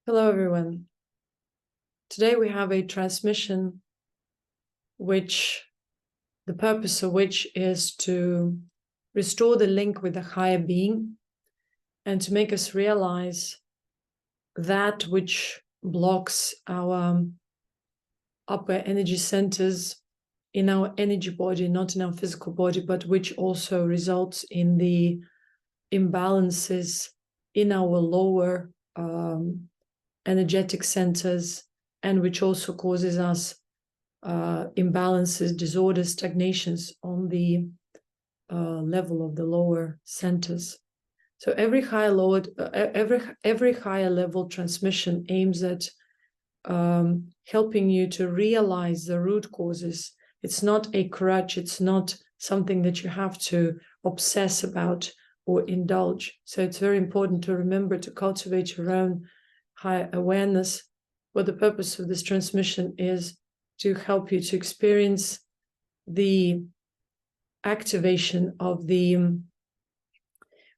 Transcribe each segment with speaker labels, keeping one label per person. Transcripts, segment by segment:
Speaker 1: Hello, everyone. Today we have a transmission which the purpose of which is to restore the link with the higher being and to make us realize that which blocks our upper energy centers in our energy body, not in our physical body, but which also results in the imbalances in our lower energetic centers, and which also causes us imbalances, disorders, stagnations on the level of the lower centers. So every higher level transmission aims at helping you to realize the root causes. It's not a crutch. It's not something that you have to obsess about or indulge. So it's very important to remember to cultivate your own higher awareness. What the purpose of this transmission is to help you to experience the activation of the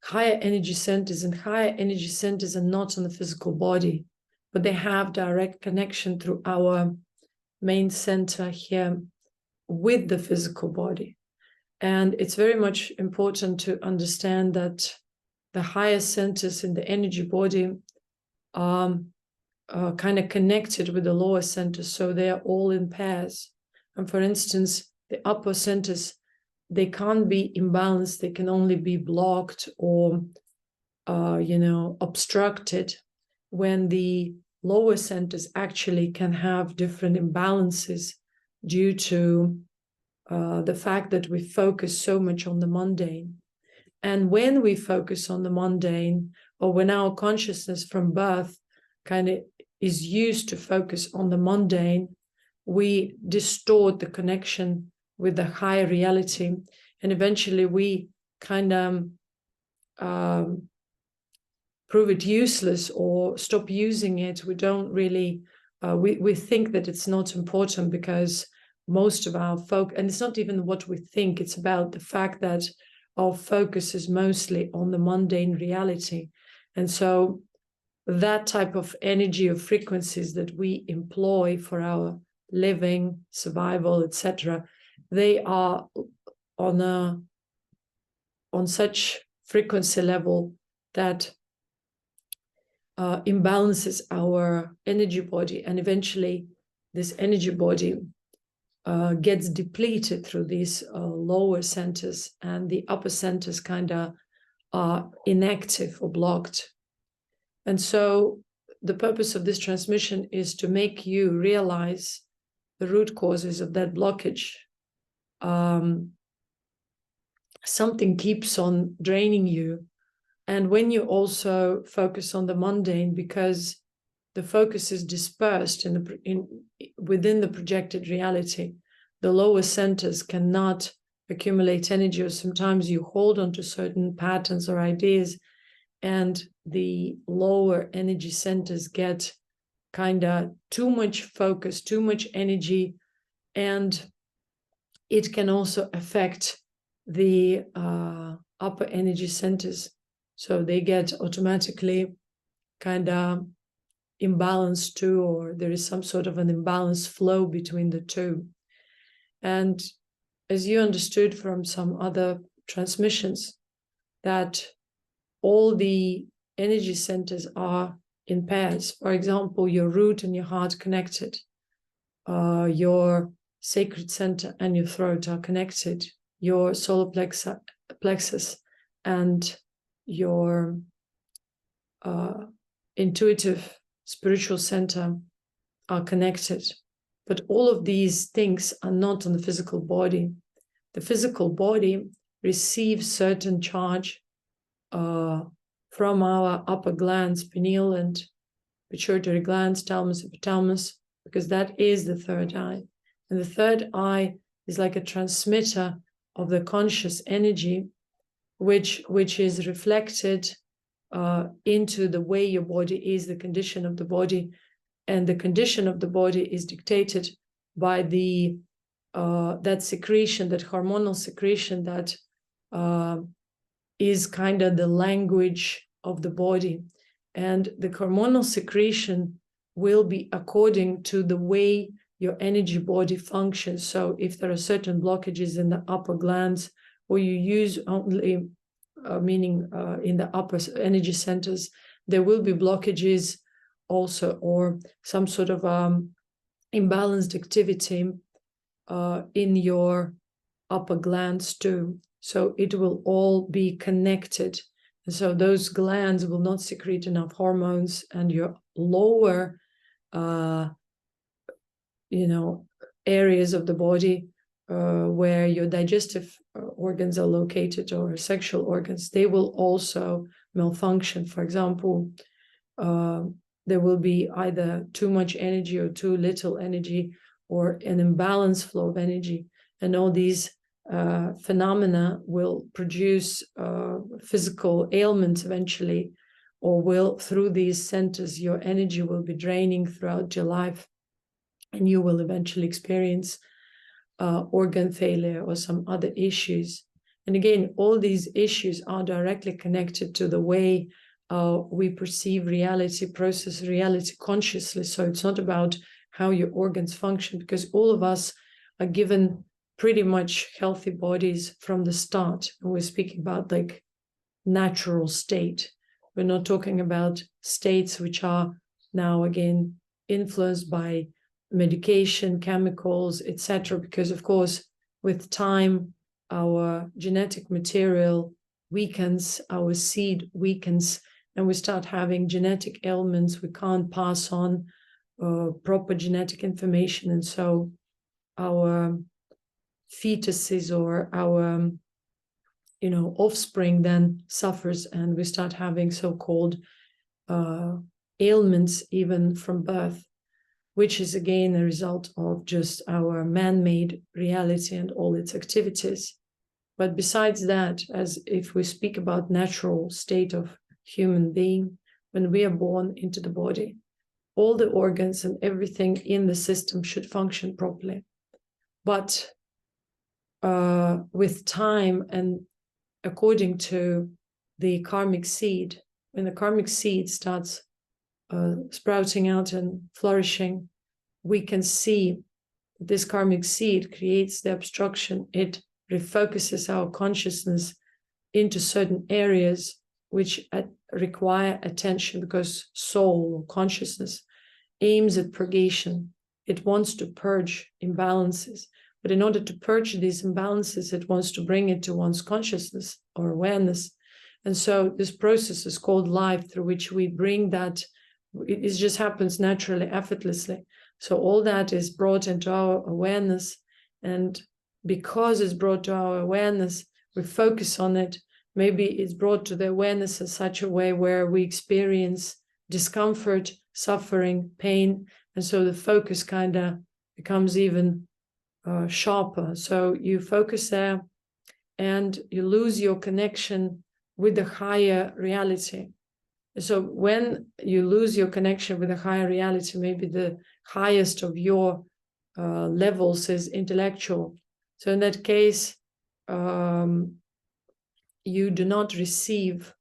Speaker 1: higher energy centers, and higher energy centers are not on the physical body, but they have direct connection through our main center here with the physical body. And it's very much important to understand that the higher centers in the energy body are kind of connected with the lower centers, so they are all in pairs. And for instance, the upper centers, they can't be imbalanced, they can only be blocked or obstructed, when the lower centers actually can have different imbalances due to the fact that we focus so much on the mundane. And when we focus on the mundane, or when our consciousness from birth kind of is used to focus on the mundane, we distort the connection with the higher reality, and eventually we kind of prove it useless or stop using it. We don't really, we think that it's not important because most of our focus, and it's not even what we think, it's about the fact that our focus is mostly on the mundane reality. And so that type of energy or frequencies that we employ for our living, survival, etc., they are on such frequency level that imbalances our energy body, and eventually this energy body gets depleted through these lower centers, and the upper centers kind of are inactive or blocked. And so the purpose of this transmission is to make you realize the root causes of that blockage. Something keeps on draining you. And when you also focus on the mundane, because the focus is dispersed within the projected reality, the lower centers cannot accumulate energy, or sometimes you hold on to certain patterns or ideas, and the lower energy centers get kind of too much focus, too much energy, and it can also affect the upper energy centers. So they get automatically kind of imbalanced too, or there is some sort of an imbalanced flow between the two. And as you understood from some other transmissions, that all the energy centers are in pairs. For example, your root and your heart connected. Your sacred center and your throat are connected. Your solar plexus and your intuitive spiritual center are connected. But all of these things are not on the physical body. The physical body receives certain charge from our upper glands, pineal and pituitary glands, thalamus, hypothalamus, because that is the third eye. And the third eye is like a transmitter of the conscious energy, which is reflected into the way your body is, the condition of the body. And the condition of the body is dictated by the that secretion, that hormonal secretion that is kind of the language of the body. And the hormonal secretion will be according to the way your energy body functions. So if there are certain blockages in the upper glands, or you use only, meaning in the upper energy centers, there will be blockages also, or some sort of imbalanced activity in your upper glands too. So it will all be connected. And so those glands will not secrete enough hormones, and your lower, areas of the body where your digestive organs are located, or sexual organs, they will also malfunction. For example, there will be either too much energy or too little energy, or an imbalanced flow of energy. And all these phenomena will produce physical ailments eventually, or will, through these centers, your energy will be draining throughout your life, and you will eventually experience organ failure or some other issues. And again, all these issues are directly connected to the way we perceive reality, process reality consciously. So it's not about how your organs function, because all of us are given pretty much healthy bodies from the start. And we're speaking about like natural state. We're not talking about states which are now again influenced by medication, chemicals, etc. Because of course, with time, our genetic material weakens, our seed weakens, and we start having genetic ailments. We can't pass on proper genetic information, and so our fetuses or our offspring then suffers, and we start having so-called ailments even from birth, which is again a result of just our man-made reality and all its activities. But besides that, as if we speak about natural state of human being, when we are born into the body, all the organs and everything in the system should function properly. But with time and according to the karmic seed, when the karmic seed starts sprouting out and flourishing, we can see this karmic seed creates the obstruction. It refocuses our consciousness into certain areas which require attention, because soul or consciousness aims at purgation. It wants to purge imbalances. But in order to purge these imbalances, it wants to bring it to one's consciousness or awareness. And so this process is called life, through which we bring that. It just happens naturally, effortlessly. So all that is brought into our awareness. And because it's brought to our awareness, we focus on it. Maybe it's brought to the awareness in such a way where we experience discomfort, suffering, pain. And so the focus kind of becomes even sharper. So you focus there and you lose your connection with the higher reality. So when you lose your connection with the higher reality, maybe the highest of your levels is intellectual. So in that case, you do not receive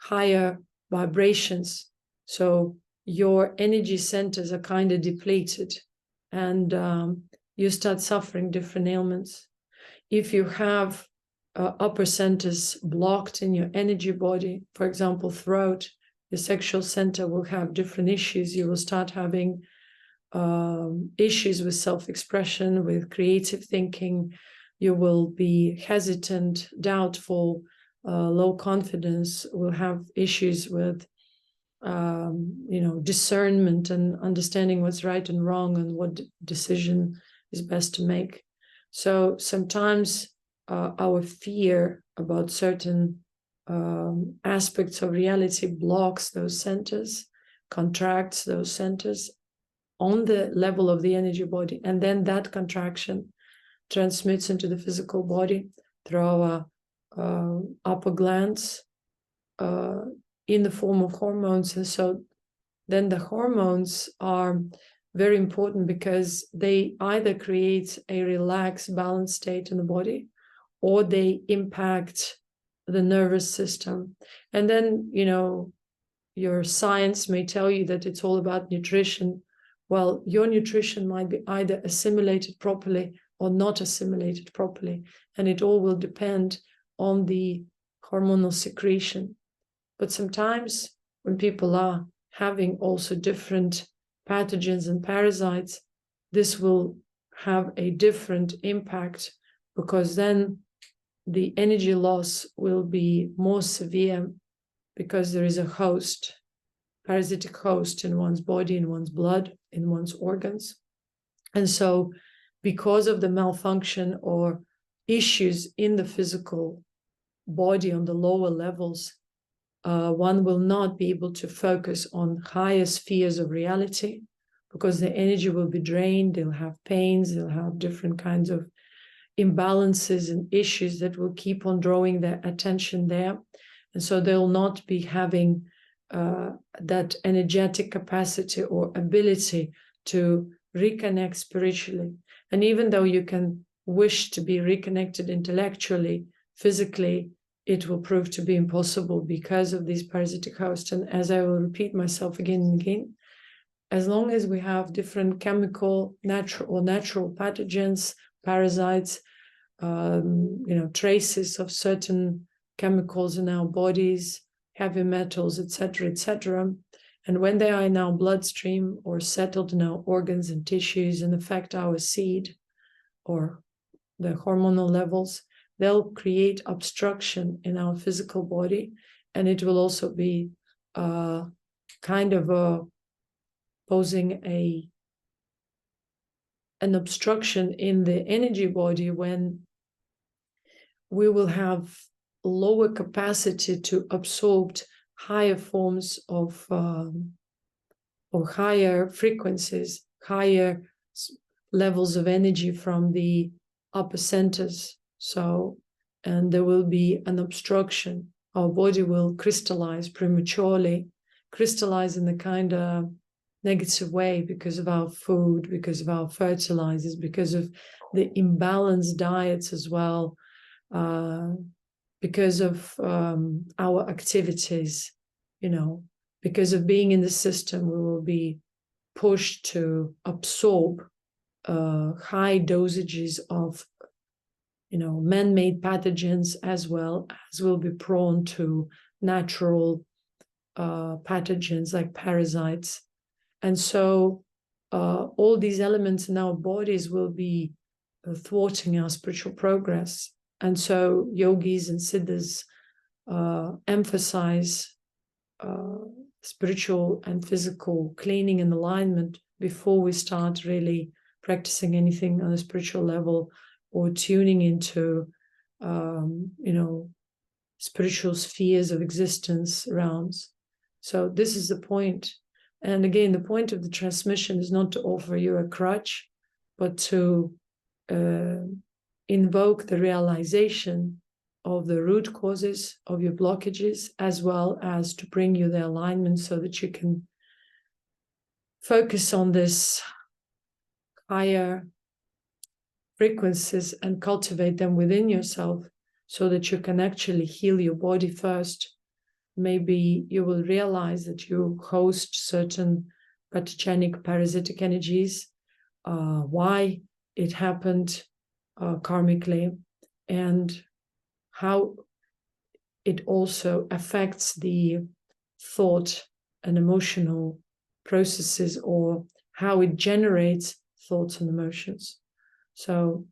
Speaker 1: higher vibrations. So your energy centers are kind of depleted, and you start suffering different ailments. If you have upper centers blocked in your energy body, for example, throat, your sexual center will have different issues. You will start having issues with self-expression, with creative thinking. You will be hesitant, doubtful, low confidence, will have issues with discernment and understanding what's right and wrong and what decision is best to make. So sometimes our fear about certain aspects of reality blocks those centers, contracts those centers on the level of the energy body. And then that contraction transmits into the physical body through our upper glands in the form of hormones. And so then the hormones are very important, because they either create a relaxed, balanced state in the body, or they impact the nervous system. And then, you know, your science may tell you that it's all about nutrition. Well, your nutrition might be either assimilated properly or not assimilated properly. And it all will depend on the hormonal secretion. But sometimes when people are having also different pathogens and parasites, this will have a different impact, because then the energy loss will be more severe, because there is a host, parasitic host in one's body, in one's blood, in one's organs. And so because of the malfunction or issues in the physical body on the lower levels, one will not be able to focus on higher spheres of reality, because the energy will be drained. They'll have pains, they'll have different kinds of imbalances and issues that will keep on drawing their attention there. And so they'll not be having that energetic capacity or ability to reconnect spiritually. And even though you can wish to be reconnected intellectually, physically, it will prove to be impossible because of these parasitic hosts. And as I will repeat myself again and again, as long as we have different chemical, natural pathogens, parasites, you know, traces of certain chemicals in our bodies, heavy metals, etc., and when they are in our bloodstream or settled in our organs and tissues and affect our seed or the hormonal levels, they'll create obstruction in our physical body, and it will also be kind of posing an obstruction in the energy body, when we will have lower capacity to absorb higher forms of or higher frequencies, higher levels of energy from the upper centers. So, and there will be an obstruction. Our body will crystallize prematurely, crystallize in the kind of negative way because of our food, because of our fertilizers, because of the imbalanced diets as well, because of our activities, you know, because of being in the system, we will be pushed to absorb high dosages of, you know, man-made pathogens, as well as will be prone to natural pathogens like parasites. And so all these elements in our bodies will be thwarting our spiritual progress. And so yogis and siddhas emphasize spiritual and physical cleaning and alignment before we start really practicing anything on a spiritual level or tuning into, you know, spiritual spheres of existence, realms. So this is the point. And again, the point of the transmission is not to offer you a crutch, but to invoke the realization of the root causes of your blockages, as well as to bring you the alignment so that you can focus on this higher frequencies and cultivate them within yourself so that you can actually heal your body first. Maybe you will realize that you host certain pathogenic parasitic energies, why it happened karmically, and how it also affects the thought and emotional processes, or how it generates thoughts and emotions. So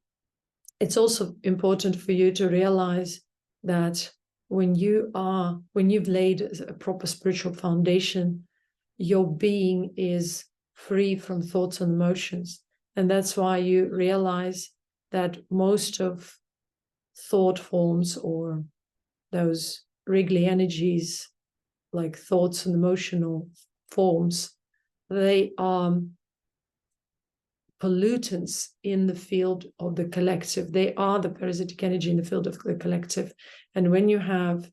Speaker 1: it's also important for you to realize that when you've laid a proper spiritual foundation, your being is free from thoughts and emotions. And that's why you realize that most of thought forms, or those wriggly energies like thoughts and emotional forms, they are pollutants in the field of the collective. They are the parasitic energy in the field of the collective. And when you have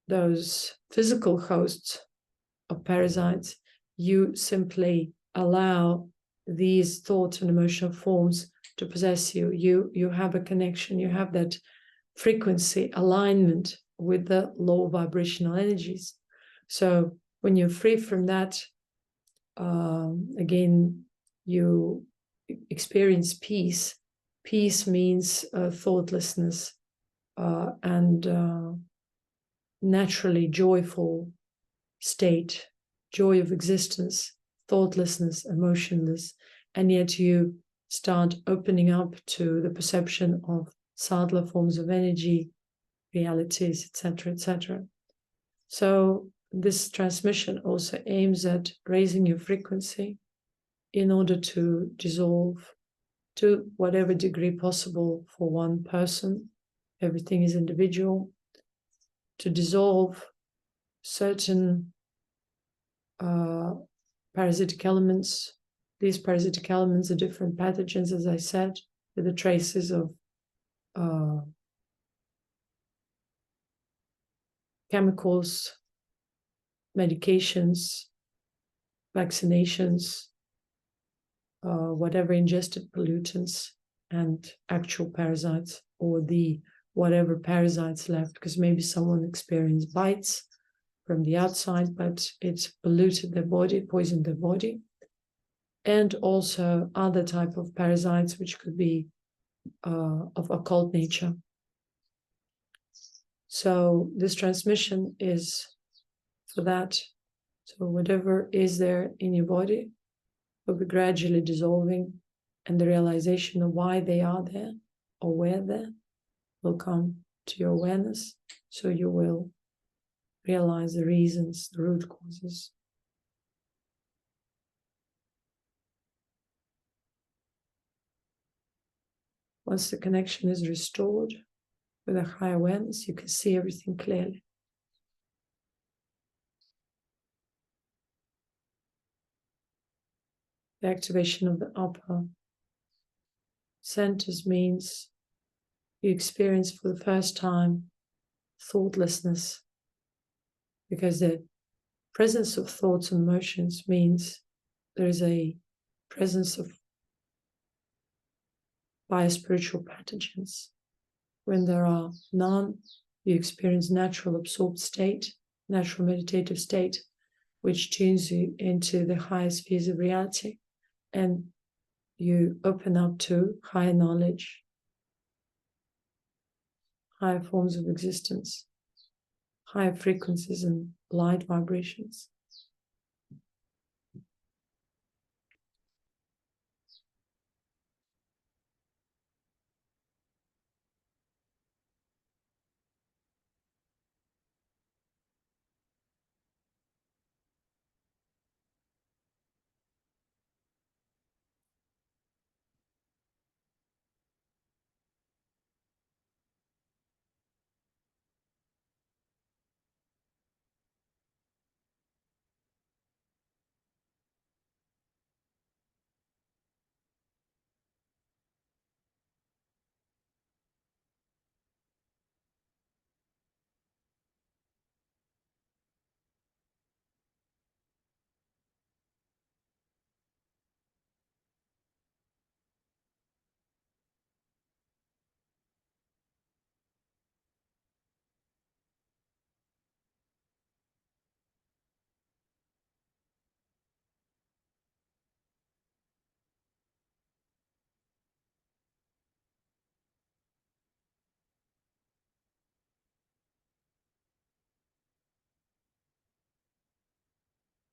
Speaker 1: those physical hosts of parasites, you simply allow these thoughts and emotional forms to possess you. You have a connection, you have that frequency alignment with the low vibrational energies. So when you're free from that, again, you experience peace. Peace means thoughtlessness and naturally joyful state, joy of existence, thoughtlessness, emotionless, and yet you start opening up to the perception of subtler forms of energy, realities, etc., etc. So this transmission also aims at raising your frequency in order to dissolve, to whatever degree possible for one person, everything is individual, to dissolve certain parasitic elements. These parasitic elements are different pathogens, as I said, with the traces of chemicals, medications, vaccinations, whatever ingested pollutants, and actual parasites, or the whatever parasites left, because maybe someone experienced bites from the outside, but it's polluted their body, poisoned their body. And also other type of parasites, which could be of occult nature. So this transmission is for that. So whatever is there in your body will be gradually dissolving, and the realization of why they are there or where there will come to your awareness. So you will realize the reasons, the root causes. Once the connection is restored with a high awareness, you can see everything clearly. The activation of the upper centers means you experience for the first time thoughtlessness, because the presence of thoughts and emotions means there is a presence of biospiritual pathogens. When there are none, you experience natural absorbed state, natural meditative state, which tunes you into the highest spheres of reality, and you open up to higher knowledge, higher forms of existence, higher frequencies and light vibrations.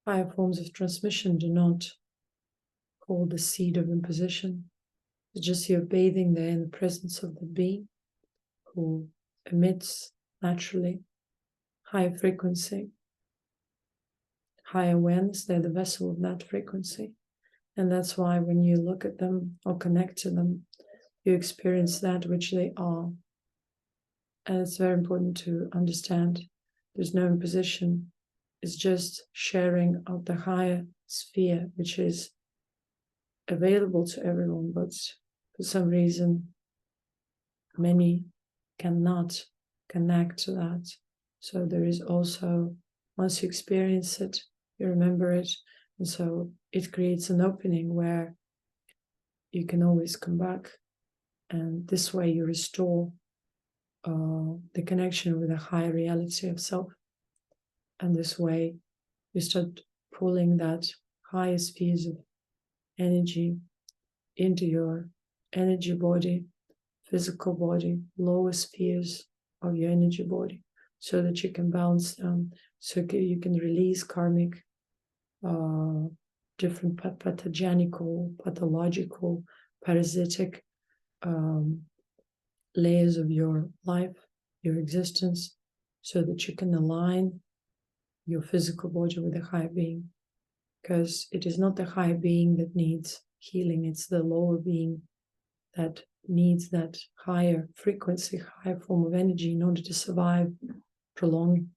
Speaker 1: Higher forms of transmission do not hold the seed of imposition. It's just you're bathing there in the presence of the being who emits naturally high frequency, high awareness. They're the vessel of that frequency. And that's why when you look at them or connect to them, you experience that which they are. And it's very important to understand there's no imposition. It's just sharing of the higher sphere, which is available to everyone, but for some reason, many cannot connect to that. So there is also, once you experience it, you remember it, and so it creates an opening where you can always come back, and this way you restore the connection with a higher reality of self. And this way, you start pulling that higher spheres of energy into your energy body, physical body, lower spheres of your energy body, so that you can balance them, so you can release karmic, different pathological, parasitic layers of your life, your existence, so that you can align your physical body with the higher being. Because it is not the higher being that needs healing, it's the lower being that needs that higher frequency, higher form of energy in order to survive, prolong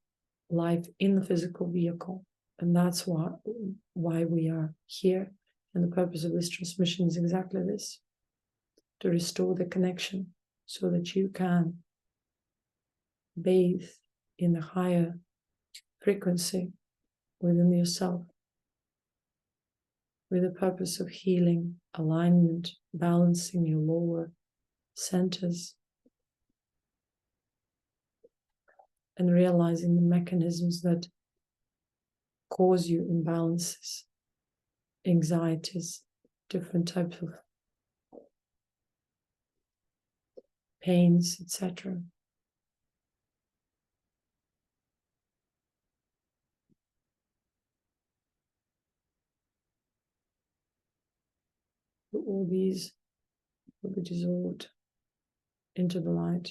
Speaker 1: life in the physical vehicle. And that's why we are here. And the purpose of this transmission is exactly this: to restore the connection so that you can bathe in the higher frequency within yourself, with the purpose of healing, alignment, balancing your lower centers, and realizing the mechanisms that cause you imbalances, anxieties, different types of pains, etc. All these will be dissolved into the light,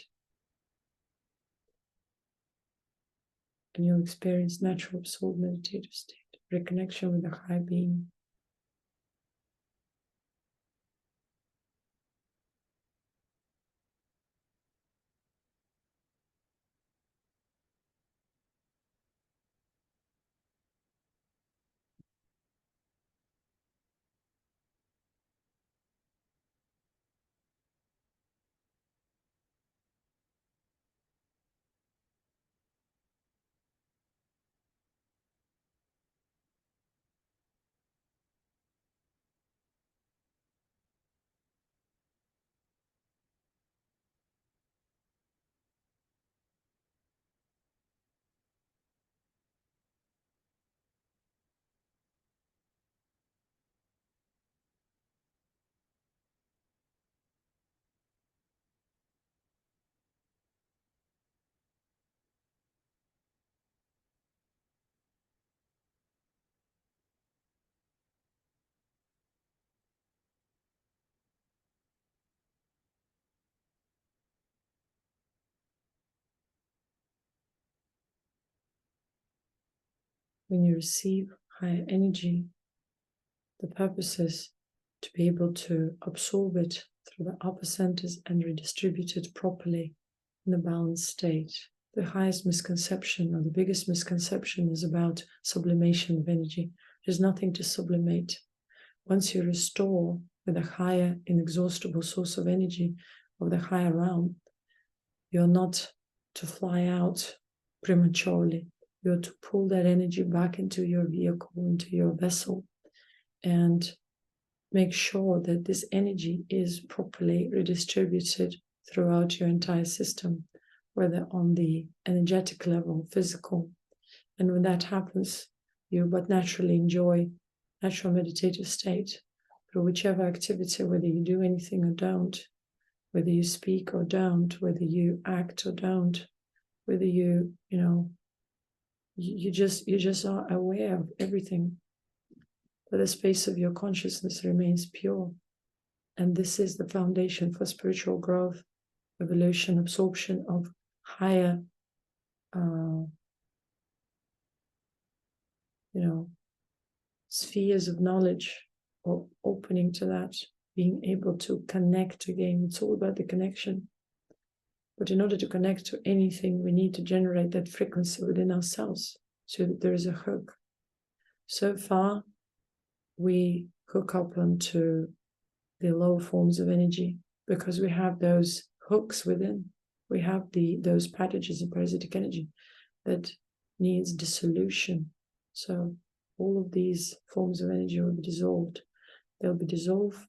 Speaker 1: and you'll experience natural absorbed meditative state, reconnection with the high being. When you receive higher energy, the purpose is to be able to absorb it through the upper centers and redistribute it properly in a balanced state. The highest misconception, or the biggest misconception, is about sublimation of energy. There's nothing to sublimate. Once you restore with a higher, inexhaustible source of energy of the higher realm, you're not to fly out prematurely. You're to pull that energy back into your vehicle, into your vessel, and make sure that this energy is properly redistributed throughout your entire system, whether on the energetic level, physical. And when that happens, you but naturally enjoy natural meditative state through whichever activity, whether you do anything or don't, whether you speak or don't, whether you act or don't, whether you just are aware of everything. But the space of your consciousness remains pure. And this is the foundation for spiritual growth, evolution, absorption of higher, spheres of knowledge, or opening to that, being able to connect again. It's all about the connection. But in order to connect to anything, we need to generate that frequency within ourselves so that there is a hook. So far, we hook up onto the lower forms of energy because we have those hooks within. We have those packages of parasitic energy that needs dissolution. So all of these forms of energy will be dissolved. They'll be dissolved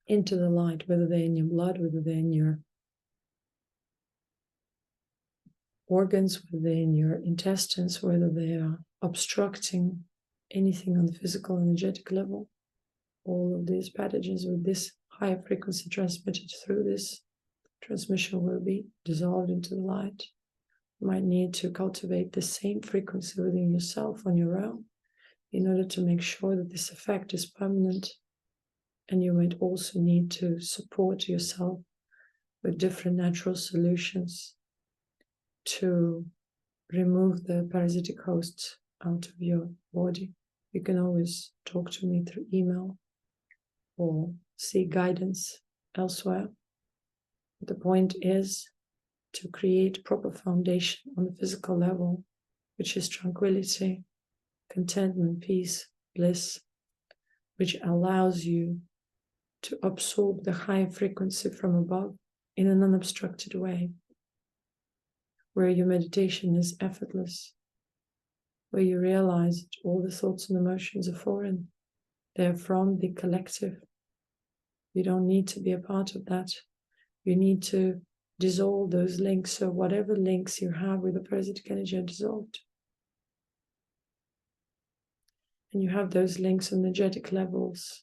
Speaker 1: into the light, whether they're in your blood, whether they're in your organs within your intestines, whether they are obstructing anything on the physical energetic level. All of these pathogens with this higher frequency transmitted through this transmission will be dissolved into the light. You might need to cultivate the same frequency within yourself on your own in order to make sure that this effect is permanent. And you might also need to support yourself with different natural solutions to remove the parasitic hosts out of your body. You can always talk to me through email or seek guidance elsewhere. The point is to create proper foundation on the physical level, which is tranquility, contentment, peace, bliss, which allows you to absorb the high frequency from above in an unobstructed way, where your meditation is effortless, where you realize that all the thoughts and emotions are foreign. They're from the collective. You don't need to be a part of that. You need to dissolve those links. So whatever links you have with the parasitic energy are dissolved. And you have those links on energetic levels.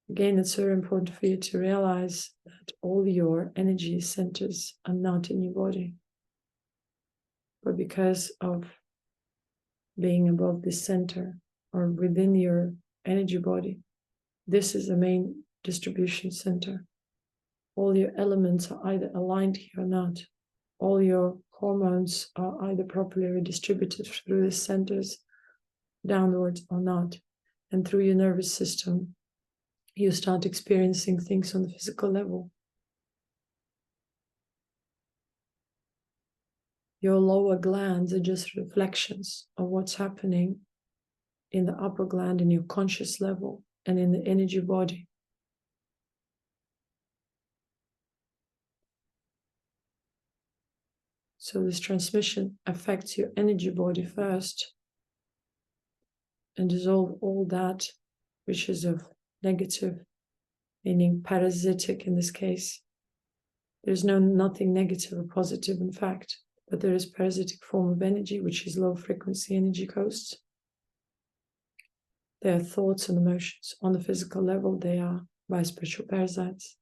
Speaker 1: Again, it's very important for you to realize that all your energy centers are not in your body. But because of being above this center or within your energy body, this is the main distribution center. All your elements are either aligned here or not. All your hormones are either properly redistributed through the centers downwards or not. And through your nervous system, you start experiencing things on the physical level. Your lower glands are just reflections of what's happening in the upper gland in your conscious level and in the energy body. So this transmission affects your energy body first and dissolve all that which is of negative, meaning parasitic in this case. There's nothing negative or positive in fact, but there is parasitic form of energy, which is low frequency energy hosts. They are thoughts and emotions. On the physical level, they are by spiritual parasites.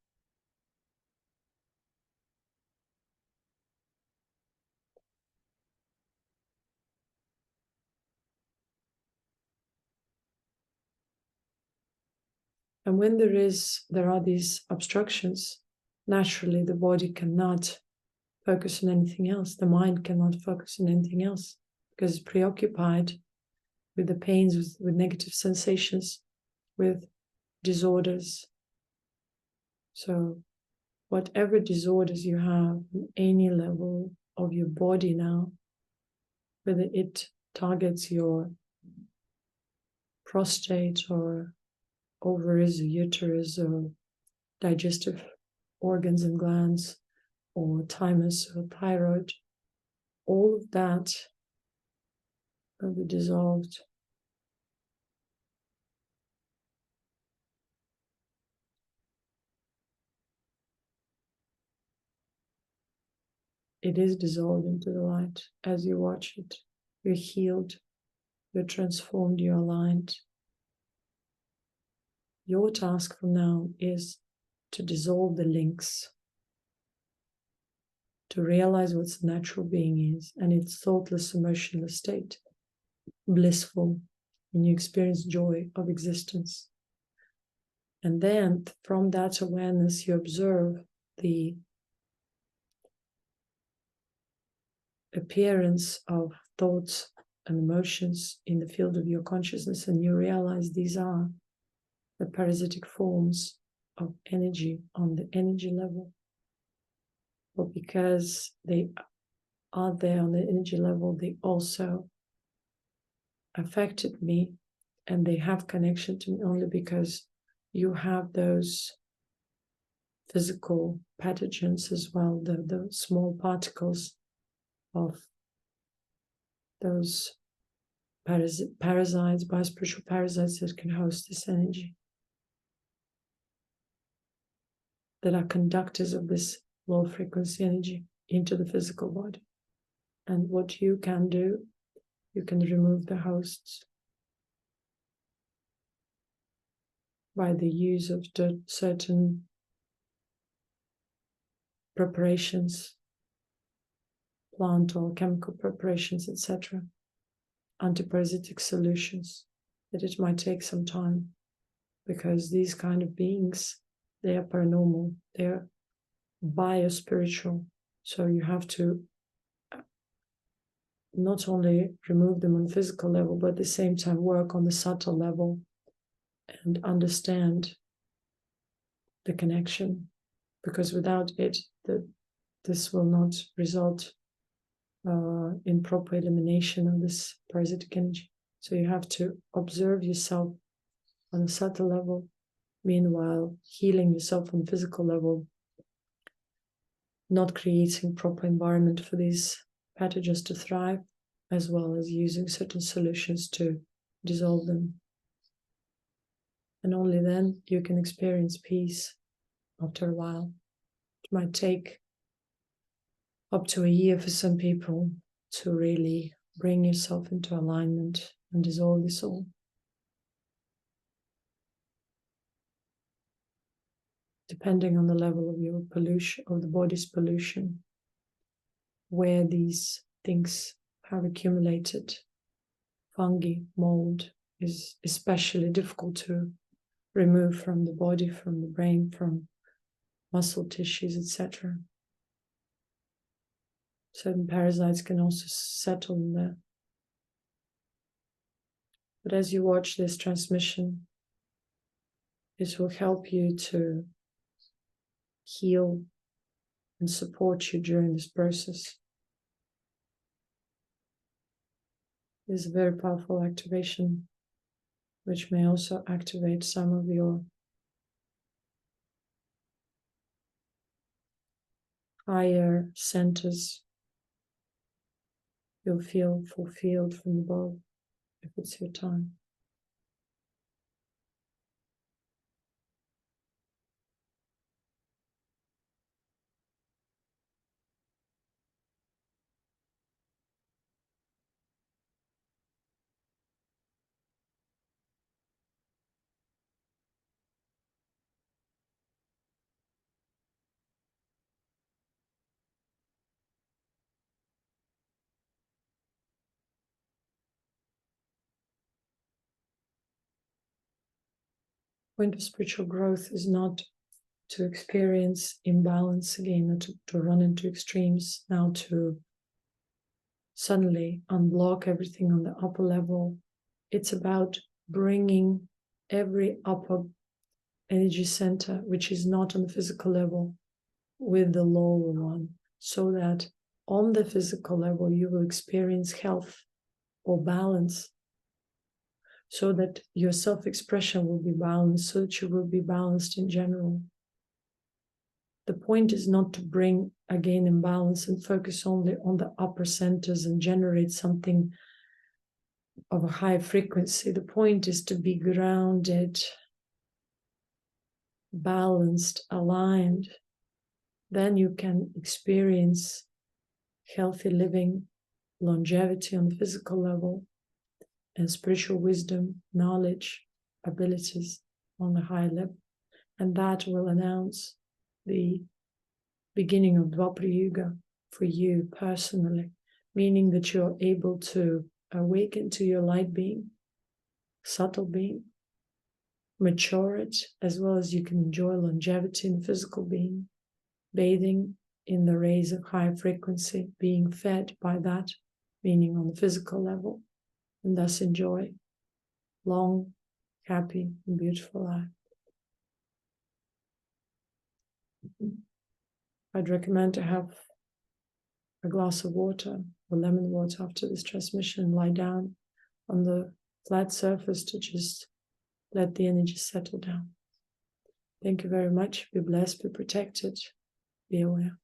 Speaker 1: And when there are these obstructions, naturally the body cannot focus on anything else. The mind cannot focus on anything else because it's preoccupied with the pains, with negative sensations, with disorders. So whatever disorders you have on any level of your body now, whether it targets your prostate or ovaries or uterus or digestive organs and glands or thymus or thyroid, all of that will be dissolved. It is dissolved into the light as you watch it. You're healed, you're transformed, you're aligned. Your task from now is to dissolve the links, to realize what the natural being is and its thoughtless emotional state, blissful, and you experience joy of existence. And then from that awareness, you observe the appearance of thoughts and emotions in the field of your consciousness, and you realize these are the parasitic forms of energy on the energy level. But because they are there on the energy level, they also affected me, and they have connection to me only because you have those physical pathogens as well, the small particles of those parasites, biospiritual parasites that can host this energy. that are conductors of this low frequency energy into the physical body. And what you can do, you can remove the hosts by the use of certain preparations, plant or chemical preparations, etc., antiparasitic solutions, that it might take some time, because these kind of beings, they are paranormal, they are biospiritual, so you have to not only remove them on physical level, but at the same time work on the subtle level and understand the connection, because without it, this will not result in proper elimination of this parasitic energy. So you have to observe yourself on a subtle level, meanwhile healing yourself on the physical level, not creating proper environment for these pathogens to thrive, as well as using certain solutions to dissolve them. And only then you can experience peace after a while. It might take up to a year for some people to really bring yourself into alignment and dissolve this all. Depending on the level of your pollution, of the body's pollution, where these things have accumulated. Fungi, mold is especially difficult to remove from the body, from the brain, from muscle tissues, etc. Certain parasites can also settle in there. But as you watch this transmission, this will help you to heal and support you during this process. This is a very powerful activation, which may also activate some of your higher centers. You'll feel fulfilled from above if it's your time. Point of spiritual growth is not to experience imbalance again, or to run into extremes, now to suddenly unblock everything on the upper level. It's about bringing every upper energy center, which is not on the physical level, with the lower one, so that on the physical level you will experience health or balance, so that your self-expression will be balanced, so that you will be balanced in general. The point is not to bring again imbalance and focus only on the upper centers and generate something of a high frequency. The point is to be grounded, balanced, aligned. Then you can experience healthy living, longevity on the physical level, and spiritual wisdom, knowledge, abilities on the high level. And that will announce the beginning of Dwapara Yuga for you personally, meaning that you're able to awaken to your light being, subtle being, mature it, as well as you can enjoy longevity in physical being, bathing in the rays of high frequency, being fed by that, meaning on the physical level, and thus enjoy long, happy, and beautiful life. I'd recommend to have a glass of water or lemon water after this transmission and lie down on the flat surface to just let the energy settle down. Thank you very much. Be blessed, be protected, be aware.